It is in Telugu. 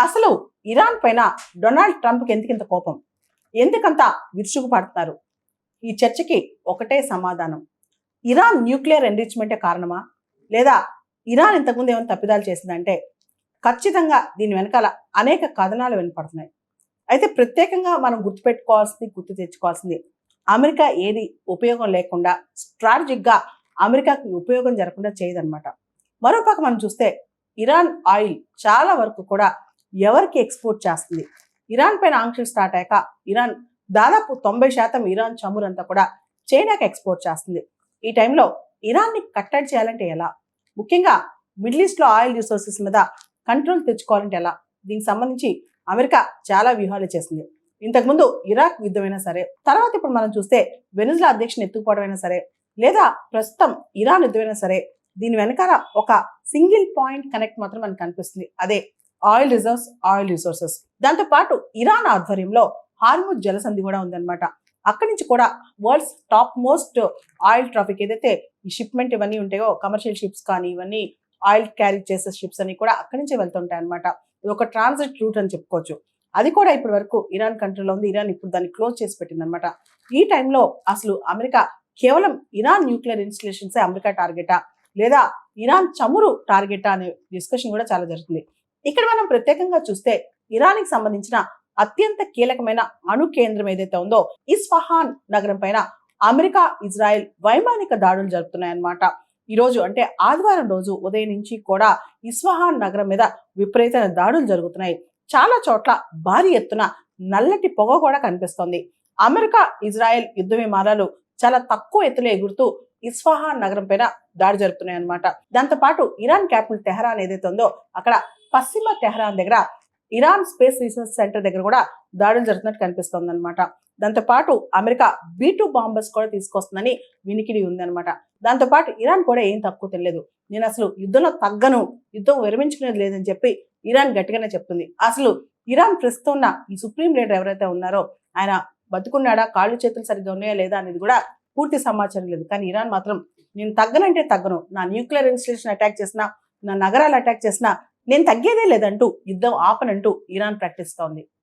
అసలు ఇరాన్ పైన డొనాల్డ్ ట్రంప్కి ఎందుకింత కోపం? ఎందుకంత విరుచుకుపడుతున్నారు? ఈ చర్చకి ఒకటే సమాధానం. ఇరాన్ న్యూక్లియర్ ఎన్రిచ్మెంటే కారణమా? లేదా ఇరాన్ ఇంతకుముందు ఏమైనా తప్పిదాలు చేసిందంటే ఖచ్చితంగా దీని వెనకాల అనేక కథనాలు వినపడుతున్నాయి. అయితే ప్రత్యేకంగా మనం గుర్తు తెచ్చుకోవాల్సింది అమెరికా ఏది ఉపయోగం లేకుండా స్ట్రాటజిక్గా అమెరికాకి ఉపయోగం జరగకుండా చేయదన్నమాట. మరోపక్క మనం చూస్తే ఇరాన్ ఆయిల్ చాలా వరకు కూడా ఎవరికి ఎక్స్పోర్ట్ చేస్తుంది? ఇరాన్ పైన ఆంక్షలు స్టార్ట్ అయ్యాక ఇరాన్ దాదాపు 90% ఇరాన్ చమురంతా కూడా చైనాకి ఎక్స్పోర్ట్ చేస్తుంది. ఈ టైంలో ఇరాన్ని కట్టడి చేయాలంటే ఎలా? ముఖ్యంగా మిడిల్ ఈస్ట్లో ఆయిల్ రిసోర్సెస్ మీద కంట్రోల్ తెచ్చుకోవాలంటే ఎలా? దీనికి సంబంధించి అమెరికా చాలా వ్యూహాలు చేసింది. ఇంతకుముందు ఇరాక్ యుద్ధమైనా సరే, తర్వాత ఇప్పుడు మనం చూస్తే వెనిజులా అధ్యక్షుని ఎత్తుకుపోవడమైనా సరే, లేదా ప్రస్తుతం ఇరాన్ యుద్ధమైనా సరే, దీని వెనకాల ఒక సింగిల్ పాయింట్ కనెక్ట్ మాత్రం మనకు కనిపిస్తుంది. అదే ఆయిల్ రిజర్వ్స్, ఆయిల్ రిసోర్సెస్. దాంతో పాటు ఇరాన్ ఆధ్వర్యంలో హార్ముజ్ జలసంధి కూడా ఉందన్నమాట. అక్కడి నుంచి కూడా world's top most oil traffic ఏదైతే ఈ షిప్మెంట్ ఇవన్నీ ఉంటాయో, కమర్షియల్ షిప్స్ కానీ ఇవన్నీ ఆయిల్ క్యారీ చేసే షిప్స్ అని కూడా అక్కడి నుంచే వెళ్తుంటాయి అనమాట. ఇది ఒక ట్రాన్సిట్ రూట్ అని చెప్పుకోవచ్చు. అది కూడా ఇప్పటి వరకు ఇరాన్ కంట్రోల్లో ఉంది. ఇరాన్ ఇప్పుడు దాన్ని క్లోజ్ చేసి పెట్టింది అనమాట. ఈ టైంలో అసలు అమెరికా కేవలం ఇరాన్ న్యూక్లియర్ ఇన్స్టలేషన్సే అమెరికా టార్గెటా, లేదా ఇరాన్ చమురు టార్గెటా అనే డిస్కషన్ కూడా చాలా జరుగుతుంది. ఇక్కడ మనం ప్రత్యేకంగా చూస్తే ఇరాన్కి సంబంధించిన అత్యంత కీలకమైన అణు కేంద్రం ఏదైతే ఉందో ఇస్ఫహాన్ నగరం పైన అమెరికా, ఇజ్రాయెల్ వైమానిక దాడులు జరుపుతున్నాయన్నమాట. ఈ రోజు అంటే ఆదివారం రోజు ఉదయం నుంచి కూడా ఇస్ఫహాన్ నగరం మీద విపరీతమైన దాడులు జరుగుతున్నాయి. చాలా చోట్ల భారీ ఎత్తున నల్లటి పొగ కూడా కనిపిస్తోంది. అమెరికా, ఇజ్రాయెల్ యుద్ధ విమానాలు చాలా తక్కువ ఎత్తులో ఎగురుతూ ఇస్ఫహాన్ నగరం పైన దాడి జరుపుతున్నాయి అనమాట. దాంతో పాటు ఇరాన్ క్యాపిటల్ తెహరాన్ ఏదైతే ఉందో అక్కడ పశ్చిమ తెహరాన్ దగ్గర ఇరాన్ స్పేస్ రీసెర్చ్ సెంటర్ దగ్గర కూడా దాడులు జరుగుతున్నట్టు కనిపిస్తోంది అనమాట. దాంతో పాటు అమెరికా B-2 బాంబర్స్ కూడా తీసుకొస్తుందని వినికిడి ఉందన్నమాట. దాంతో పాటు ఇరాన్ కూడా ఏం తక్కువ తెలియదు. నేను అసలు యుద్ధంలో తగ్గను, యుద్ధం విరమించుకునేది లేదని చెప్పి ఇరాన్ గట్టిగానే చెప్తుంది. అసలు ఇరాన్ ప్రస్తుతం ఉన్న ఈ సుప్రీం లీడర్ ఎవరైతే ఉన్నారో ఆయన బతుకున్నాడా, కాళ్ళు చేతులు సరిగ్గా ఉన్నాయా లేదా అనేది కూడా పూర్తి సమాచారం లేదు. కానీ ఇరాన్ మాత్రం నేను తగ్గనంటే తగ్గను, నా న్యూక్లియర్ ఇన్స్టలేషన్ అటాక్ చేసినా, నా నగరాలు అటాక్ చేసినా నేను తగ్గేదే లేదంటూ యుద్ధం ఆపనంటూ ఇరాన్ ప్రకటిస్తోంది.